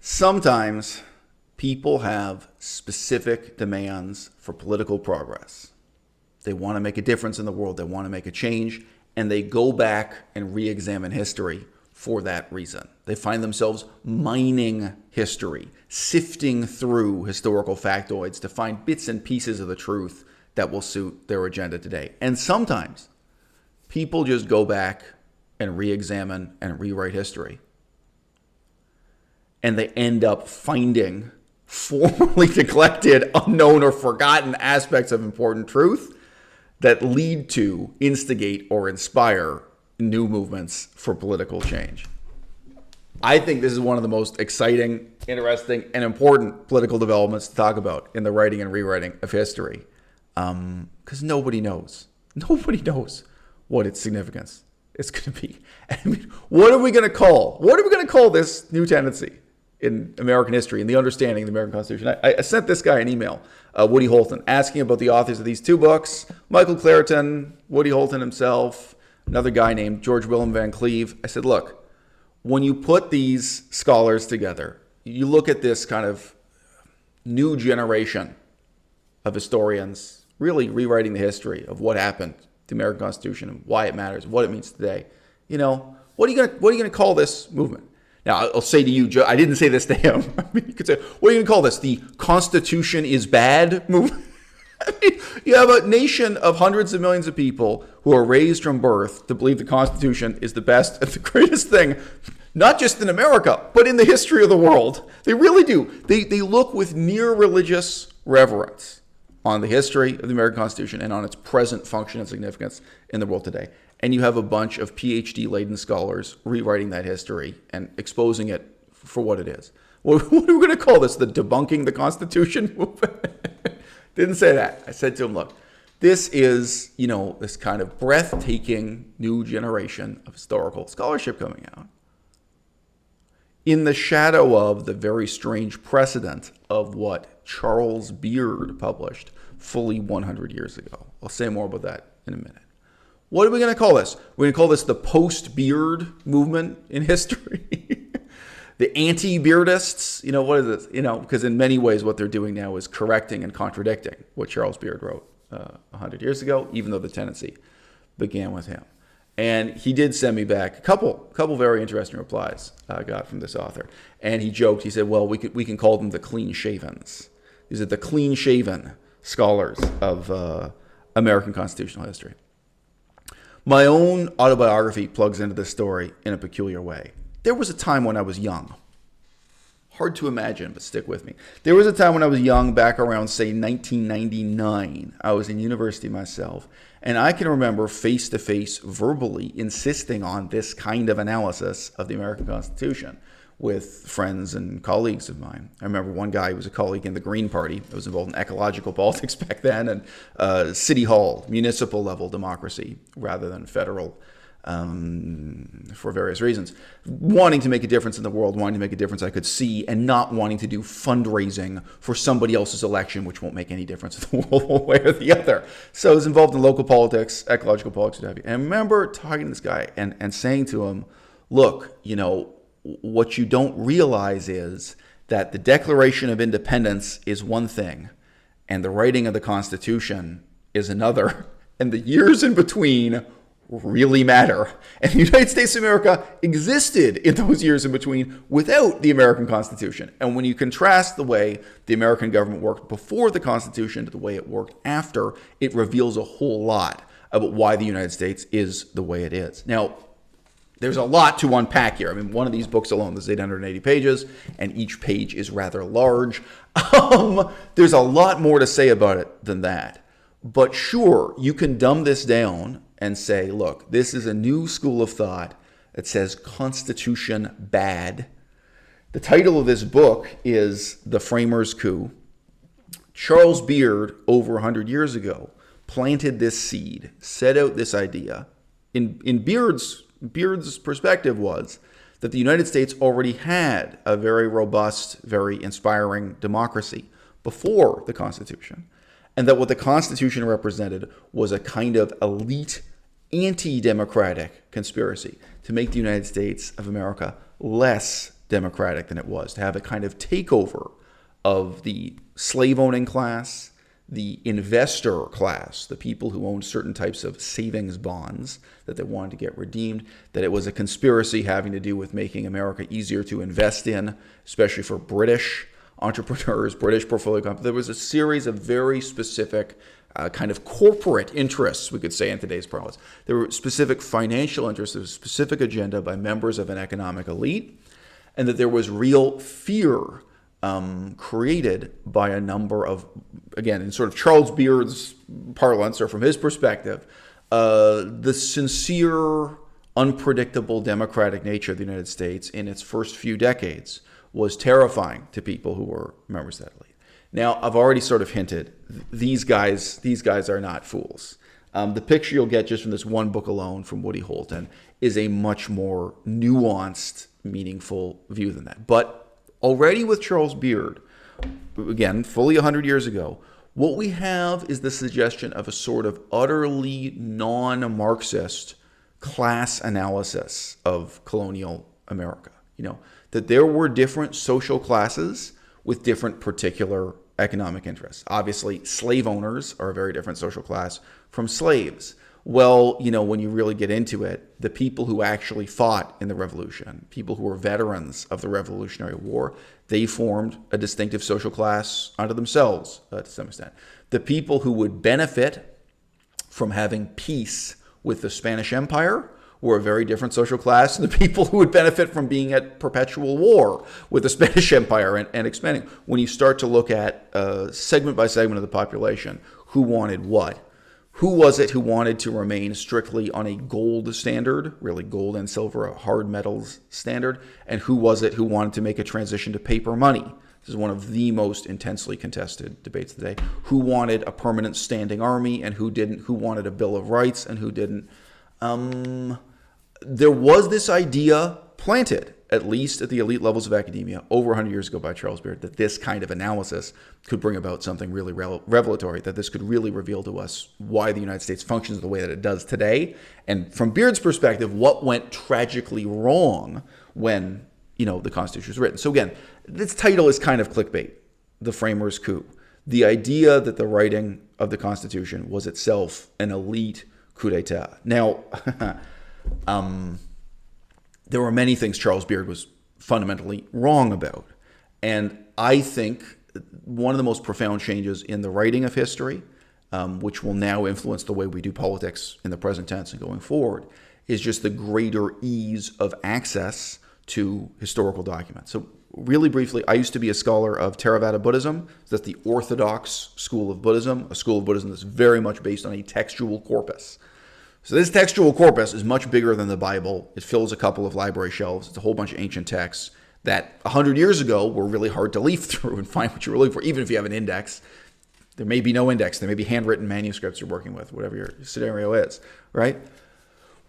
Sometimes people have specific demands for political progress. They want to make a difference in the world. They want to make a change, and they go back and re-examine history for that reason. They find themselves mining history, sifting through historical factoids to find bits and pieces of the truth that will suit their agenda today. And sometimes people just go back and re-examine and rewrite history, and they end up finding formerly neglected, unknown, or forgotten aspects of important truth that lead to, instigate, or inspire new movements for political change. I think this is one of the most exciting, interesting, and important political developments to talk about in the writing and rewriting of history, because nobody knows what its significance is going to be. I mean, what are we going to call this new tendency in American history and the understanding of the American Constitution? I sent this guy an email, Woody Holton, asking about the authors of these two books, Michael Clareton, Woody Holton himself, another guy named George Willem Van Cleve. I said, look, when you put these scholars together, you look at this kind of new generation of historians really rewriting the history of what happened to the American Constitution and why it matters, what it means today. You know, what are you going to call this movement? Now, I'll say to you, Joe, I didn't say this to him. I mean, you could say, what are you going to call this? The Constitution is bad movement? I mean, you have a nation of hundreds of millions of people who are raised from birth to believe the Constitution is the best and the greatest thing, not just in America, but in the history of the world. They really do. They look with near religious reverence on the history of the American Constitution and on its present function and significance in the world today. And you have a bunch of PhD-laden scholars rewriting that history and exposing it for what it is. What are we going to call this? The debunking the Constitution movement? Didn't say that. I said to him, look, this is, this kind of breathtaking new generation of historical scholarship coming out in the shadow of the very strange precedent of what Charles Beard published fully 100 years ago. I'll say more about that in a minute. What are we going to call this? We're going to call this the post-Beard movement in history. The anti-Beardists, what is this? Because in many ways what they're doing now is correcting and contradicting what Charles Beard wrote 100 years ago, even though the tendency began with him. And he did send me back a couple very interesting replies I got from this author. And he joked, he said, well, we can call them the clean-shavens. These are the clean-shaven scholars of American constitutional history. My own autobiography plugs into this story in a peculiar way. There was a time when I was young. Hard to imagine, but stick with me. There was a time when I was young, back around, say, 1999. I was in university myself, and I can remember face-to-face verbally insisting on this kind of analysis of the American Constitution with friends and colleagues of mine. I remember one guy who was a colleague in the Green Party that was involved in ecological politics back then, and city hall, municipal level democracy rather than federal, for various reasons. Wanting to make a difference in the world, wanting to make a difference I could see, and not wanting to do fundraising for somebody else's election, which won't make any difference in the world one way or the other. So I was involved in local politics, ecological politics, what have you. And I remember talking to this guy and saying to him, look, what you don't realize is that the Declaration of Independence is one thing, and the writing of the Constitution is another, and the years in between really matter. And the United States of America existed in those years in between without the American Constitution. And when you contrast the way the American government worked before the Constitution to the way it worked after, it reveals a whole lot about why the United States is the way it is. Now, there's a lot to unpack here. I mean, one of these books alone is 880 pages, and each page is rather large. There's a lot more to say about it than that. But sure, you can dumb this down and say, look, this is a new school of thought that says Constitution bad. The title of this book is The Framers' Coup. Charles Beard, over 100 years ago, planted this seed, set out this idea. In Beard's perspective was that the United States already had a very robust, very inspiring democracy before the Constitution, and that what the Constitution represented was a kind of elite, anti-democratic conspiracy to make the United States of America less democratic than it was, to have a kind of takeover of the slave-owning class, the investor class, the people who owned certain types of savings bonds that they wanted to get redeemed, that it was a conspiracy having to do with making America easier to invest in, especially for British entrepreneurs, British portfolio companies. There was a series of very specific kind of corporate interests, we could say in today's parlance. There were specific financial interests, there was a specific agenda by members of an economic elite, and that there was real fear created by a number of, again, in sort of Charles Beard's parlance, or from his perspective, the sincere, unpredictable democratic nature of the United States in its first few decades was terrifying to people who were members of that elite. Now, I've already sort of hinted, these guys are not fools. The picture you'll get just from this one book alone from Woody Holton is a much more nuanced, meaningful view than that. But already with Charles Beard, again, fully 100 years ago, what we have is the suggestion of a sort of utterly non-Marxist class analysis of colonial America. That there were different social classes with different particular economic interests. Obviously, slave owners are a very different social class from slaves. Well, when you really get into it, the people who actually fought in the Revolution, people who were veterans of the Revolutionary War, they formed a distinctive social class unto themselves to some extent. The people who would benefit from having peace with the Spanish Empire were a very different social class than the people who would benefit from being at perpetual war with the Spanish Empire and expanding. When you start to look at segment by segment of the population, who wanted what? Who was it who wanted to remain strictly on a gold standard, really gold and silver, a hard metals standard? And who was it who wanted to make a transition to paper money? This is one of the most intensely contested debates today. Who wanted a permanent standing army and who didn't? Who wanted a Bill of Rights and who didn't? There was this idea planted, at least at the elite levels of academia, over 100 years ago by Charles Beard, that this kind of analysis could bring about something really revelatory, that this could really reveal to us why the United States functions the way that it does today. And from Beard's perspective, what went tragically wrong when, the Constitution was written. So again, this title is kind of clickbait, The Framers' Coup. The idea that the writing of the Constitution was itself an elite coup d'etat. Now, there were many things Charles Beard was fundamentally wrong about. And I think one of the most profound changes in the writing of history, which will now influence the way we do politics in the present tense and going forward, is just the greater ease of access to historical documents. So really briefly, I used to be a scholar of Theravada Buddhism. That's the orthodox school of Buddhism, a school of Buddhism that's very much based on a textual corpus. So this textual corpus is much bigger than the Bible. It fills a couple of library shelves. It's a whole bunch of ancient texts that 100 years ago were really hard to leaf through and find what you were looking for, even if you have an index. There may be no index. There may be handwritten manuscripts you're working with, whatever your scenario is, right?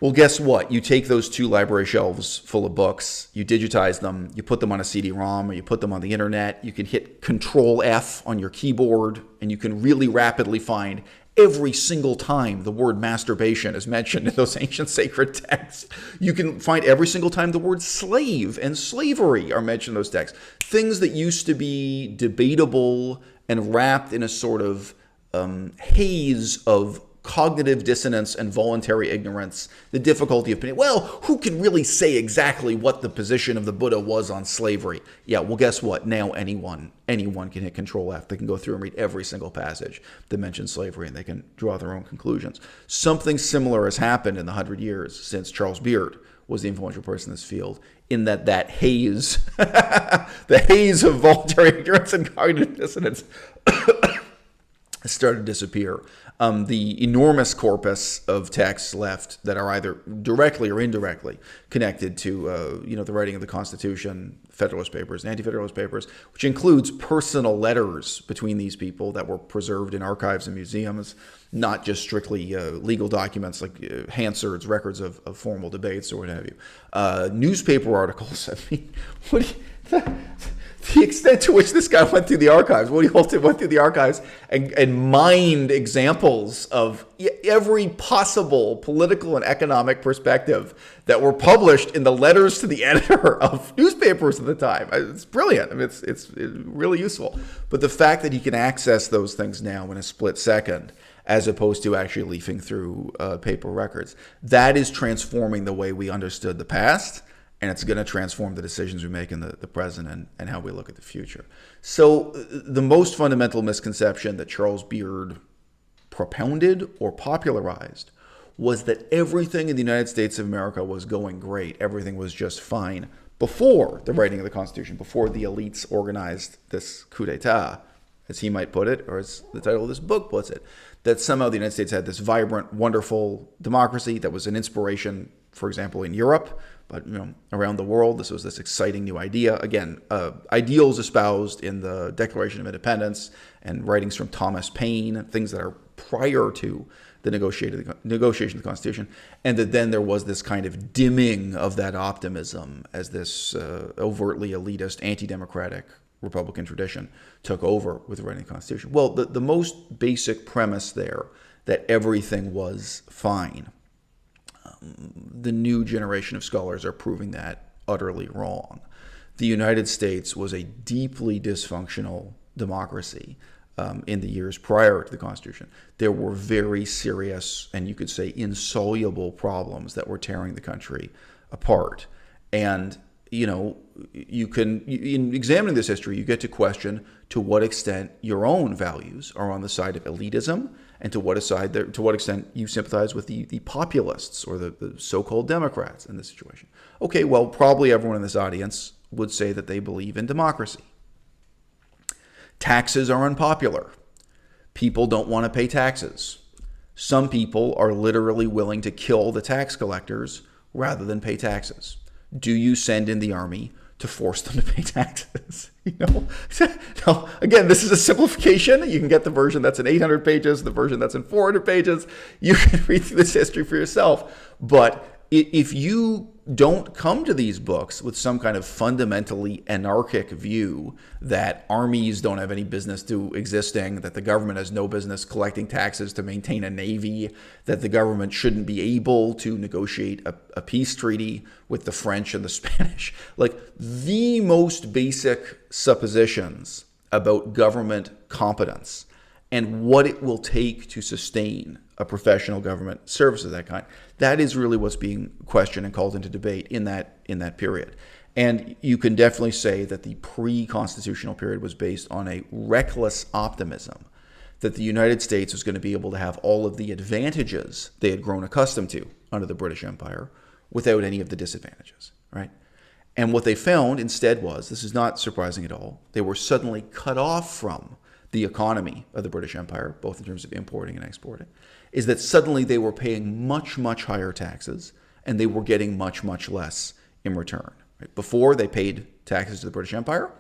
Well, guess what? You take those two library shelves full of books, you digitize them, you put them on a CD-ROM, or you put them on the internet. You can hit Control-F on your keyboard, and you can really rapidly find every single time the word masturbation is mentioned in those ancient sacred texts. You can find every single time the word slave and slavery are mentioned in those texts. Things that used to be debatable and wrapped in a sort of haze of cognitive dissonance and voluntary ignorance, the difficulty of opinion. Well, who can really say exactly what the position of the Buddha was on slavery? Yeah, well, guess what? Now anyone can hit Control-F. They can go through and read every single passage that mentions slavery, and they can draw their own conclusions. Something similar has happened in the 100 years since Charles Beard was the influential person in this field, in that haze, the haze of voluntary ignorance and cognitive dissonance started to disappear. The enormous corpus of texts left that are either directly or indirectly connected to the writing of the Constitution, Federalist Papers, and Anti-Federalist Papers, which includes personal letters between these people that were preserved in archives and museums, not just strictly legal documents like Hansard's records of formal debates or what have you. Newspaper articles. I mean, the extent to which this guy went through the archives, Woody Holton went through the archives and mined examples of every possible political and economic perspective that were published in the letters to the editor of newspapers at the time. It's brilliant. I mean, it's really useful. But the fact that he can access those things now in a split second, as opposed to actually leafing through paper records, that is transforming the way we understood the past. And it's going to transform the decisions we make in the present and how we look at the future. So the most fundamental misconception that Charles Beard propounded or popularized was that everything in the United States of America was going great. Everything was just fine before the writing of the Constitution, before the elites organized this coup d'etat, as he might put it, or as the title of this book puts it, that somehow the United States had this vibrant, wonderful democracy that was an inspiration, for example, in Europe, but around the world. This was this exciting new idea. Again, ideals espoused in the Declaration of Independence and writings from Thomas Paine, things that are prior to the negotiation of the Constitution, and that then there was this kind of dimming of that optimism as this overtly elitist, anti-democratic Republican tradition took over with the writing of the Constitution. Well, the most basic premise there, that everything was fine, the new generation of scholars are proving that utterly wrong. The United States was a deeply dysfunctional democracy in the years prior to the Constitution. There were very serious, and you could say insoluble, problems that were tearing the country apart. And you can, in examining this history, you get to question to what extent your own values are on the side of elitism, and to what extent you sympathize with the populists or the so-called Democrats in this situation. Okay, well, probably everyone in this audience would say that they believe in democracy. Taxes are unpopular. People don't want to pay taxes. Some people are literally willing to kill the tax collectors rather than pay taxes. Do you send in the army to force them to pay taxes? Now, again, this is a simplification. You can get the version that's in 800 pages, the version that's in 400 pages. You can read through this history for yourself. But if you don't come to these books with some kind of fundamentally anarchic view that armies don't have any business to existing, that the government has no business collecting taxes to maintain a navy, that the government shouldn't be able to negotiate a peace treaty with the French and the Spanish, like the most basic suppositions about government competence and what it will take to sustain a professional government service of that kind. That is really what's being questioned and called into debate in that period. And you can definitely say that the pre-constitutional period was based on a reckless optimism that the United States was going to be able to have all of the advantages they had grown accustomed to under the British Empire without any of the disadvantages, right? And what they found instead was, this is not surprising at all, they were suddenly cut off from the economy of the British Empire, both in terms of importing and exporting, is that suddenly they were paying much, much higher taxes and they were getting much, much less in return. Right? Before, they paid taxes to the British Empire,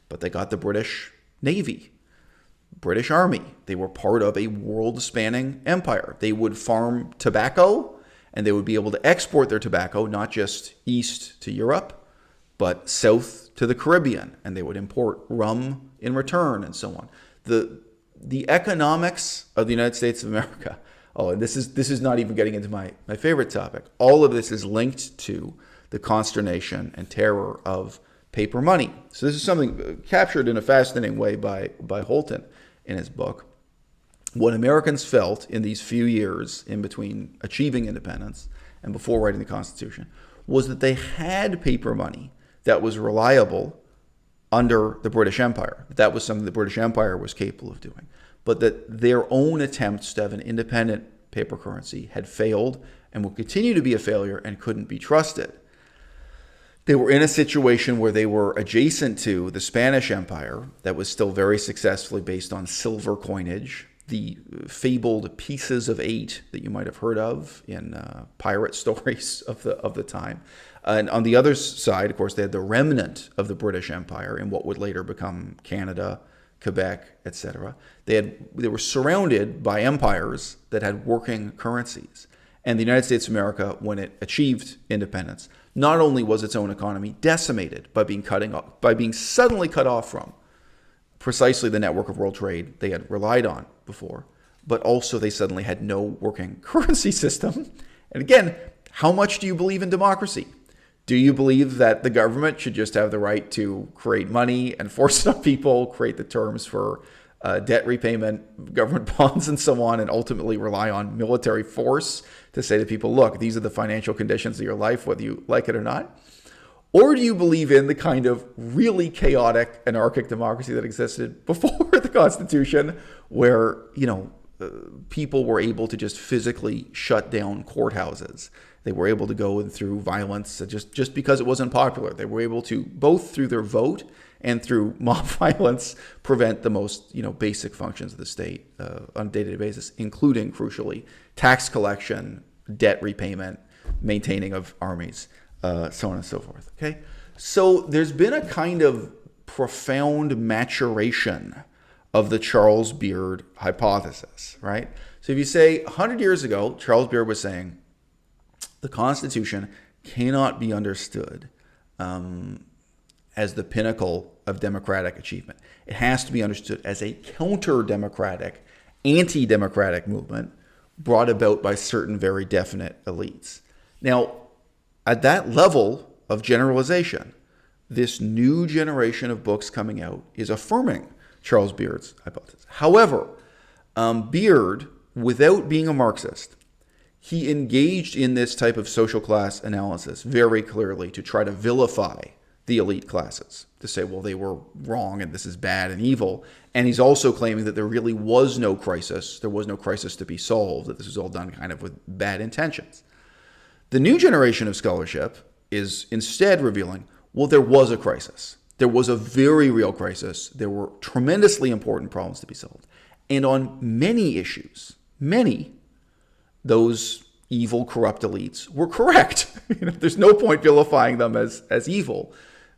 but they got the British Navy, British Army. They were part of a world-spanning empire. They would farm tobacco and they would be able to export their tobacco not just east to Europe, but south to the Caribbean, and they would import rum in return and so on. The economics of the United States of America, and this is not even getting into my favorite topic. All of this is linked to the consternation and terror of paper money. So this is something captured in a fascinating way by Holton in his book. What Americans felt in these few years in between achieving independence and before writing the Constitution was that they had paper money that was reliable under the British Empire. That was something the British Empire was capable of doing. But that their own attempts to have an independent paper currency had failed and would continue to be a failure and couldn't be trusted. They were in a situation where they were adjacent to the Spanish Empire that was still very successfully based on silver coinage, the fabled pieces of 8 that you might have heard of in pirate stories of the time. And on the other side, of course, they had the remnant of the British Empire in what would later become Canada, Quebec, etc. They were surrounded by empires that had working currencies. And the United States of America, when it achieved independence, Not only was its own economy decimated by being suddenly cut off from precisely the network of world trade they had relied on before, but also they suddenly had no working currency system. And again, how much do you believe in democracy? Do you believe that the government should just have the right to create money and force it on people, create the terms for debt repayment, government bonds, and so on, and ultimately rely on military force to say to people, look, these are the financial conditions of your life, whether you like it or not? Or do you believe in the kind of really chaotic anarchic democracy that existed before the Constitution, where, people were able to just physically shut down courthouses? They were able to go in through violence just because it wasn't popular. They were able to, both through their vote and through mob violence, prevent the most basic functions of the state on a day-to-day basis, including, crucially, tax collection, debt repayment, maintaining of armies, so on and so forth. Okay, so there's been a kind of profound maturation of the Charles Beard hypothesis, right? So if you say 100 years ago, Charles Beard was saying the Constitution cannot be understood as the pinnacle of democratic achievement. It has to be understood as a counter-democratic, anti-democratic movement brought about by certain very definite elites. Now, at that level of generalization, this new generation of books coming out is affirming Charles Beard's hypothesis. However, Beard, without being a Marxist, he engaged in this type of social class analysis very clearly to try to vilify the elite classes, to say, well, they were wrong and this is bad and evil. And he's also claiming that there really was no crisis. There was no crisis to be solved, that this was all done kind of with bad intentions. The new generation of scholarship is instead revealing, well, there was a crisis. There was a very real crisis. There were tremendously important problems to be solved. And on many issues, those evil, corrupt elites were correct. There's no point vilifying them as evil.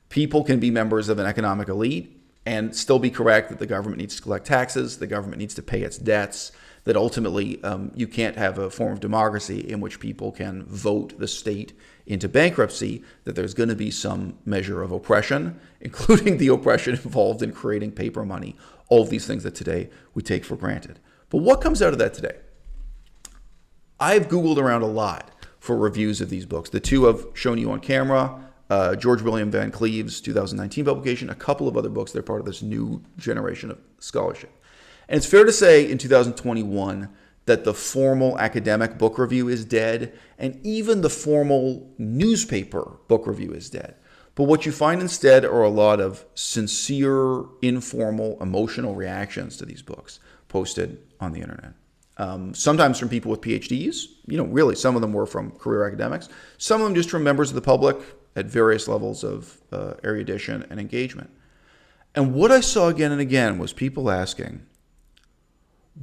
People can be members of an economic elite and still be correct that the government needs to collect taxes, the government needs to pay its debts, that ultimately you can't have a form of democracy in which people can vote the state into bankruptcy, that there's going to be some measure of oppression, including the oppression involved in creating paper money, all of these things that today we take for granted. But what comes out of that today? I've Googled around a lot for reviews of these books. The two I've shown you on camera, George William Van Cleve's 2019 publication, a couple of other books that are part of this new generation of scholarship. And it's fair to say in 2021 that the formal academic book review is dead, and even the formal newspaper book review is dead. But what you find instead are a lot of sincere, informal, emotional reactions to these books posted on the internet. Sometimes from people with PhDs, really, some of them were from career academics. Some of them just from members of the public at various levels of erudition and engagement. And what I saw again and again was people asking,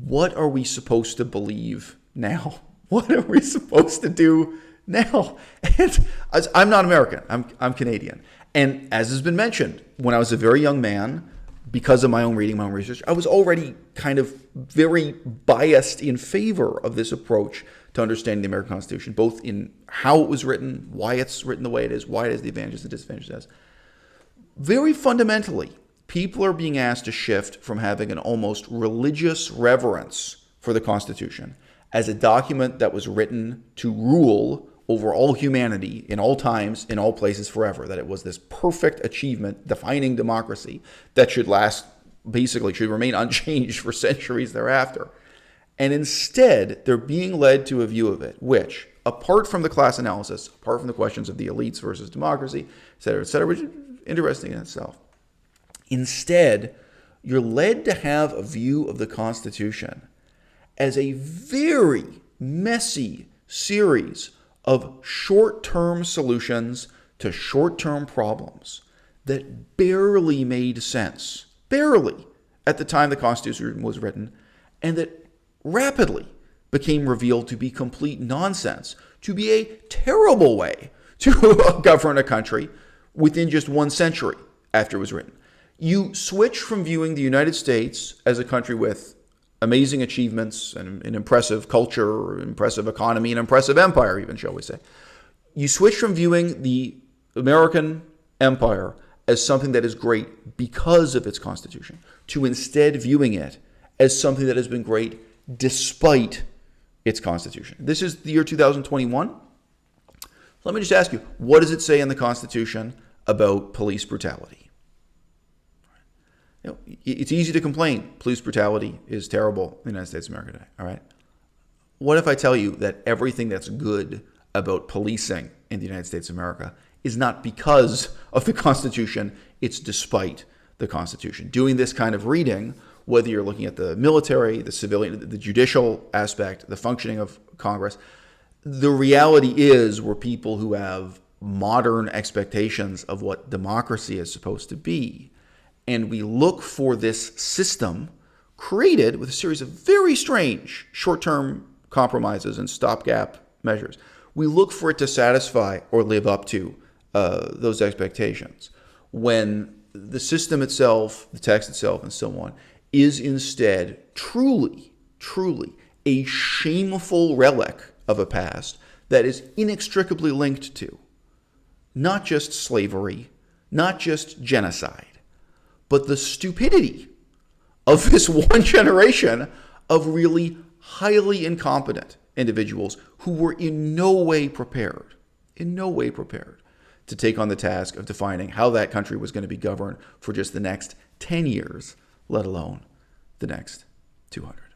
what are we supposed to believe now? What are we supposed to do now? And I'm not American. I'm Canadian. And as has been mentioned, when I was a very young man, because of my own reading, my own research, I was already kind of very biased in favor of this approach to understanding the American Constitution, both in how it was written, why it's written the way it is, why it has the advantages and disadvantages it has. Very fundamentally, people are being asked to shift from having an almost religious reverence for the Constitution as a document that was written to rule over all humanity in all times, in all places, forever, that it was this perfect achievement defining democracy that should remain unchanged for centuries thereafter. And instead, they're being led to a view of it, which, apart from the class analysis, apart from the questions of the elites versus democracy, et cetera, which is interesting in itself, instead, you're led to have a view of the Constitution as a very messy series of short-term solutions to short-term problems that barely made sense, at the time the Constitution was written, and that rapidly became revealed to be complete nonsense, to be a terrible way to govern a country within just 1 century after it was written. You switch from viewing the United States as a country with amazing achievements and an impressive culture, impressive economy, an impressive empire even, shall we say. you switch from viewing the American empire as something that is great because of its constitution to instead viewing it as something that has been great despite its constitution. This is the year 2021. Let me just ask you, what does it say in the Constitution about police brutality? It's easy to complain police brutality is terrible in the United States of America today, all right? What if I tell you that everything that's good about policing in the United States of America is not because of the Constitution, it's despite the Constitution? Doing this kind of reading, whether you're looking at the military, the civilian, the judicial aspect, the functioning of Congress, the reality is we're people who have modern expectations of what democracy is supposed to be. And we look for this system created with a series of very strange short-term compromises and stopgap measures. We look for it to satisfy or live up to those expectations when the system itself, the text itself, and so on, is instead truly a shameful relic of a past that is inextricably linked to not just slavery, not just genocide, but the stupidity of this one generation of really highly incompetent individuals who were in no way prepared to take on the task of defining how that country was going to be governed for just the next 10 years, let alone the next 200.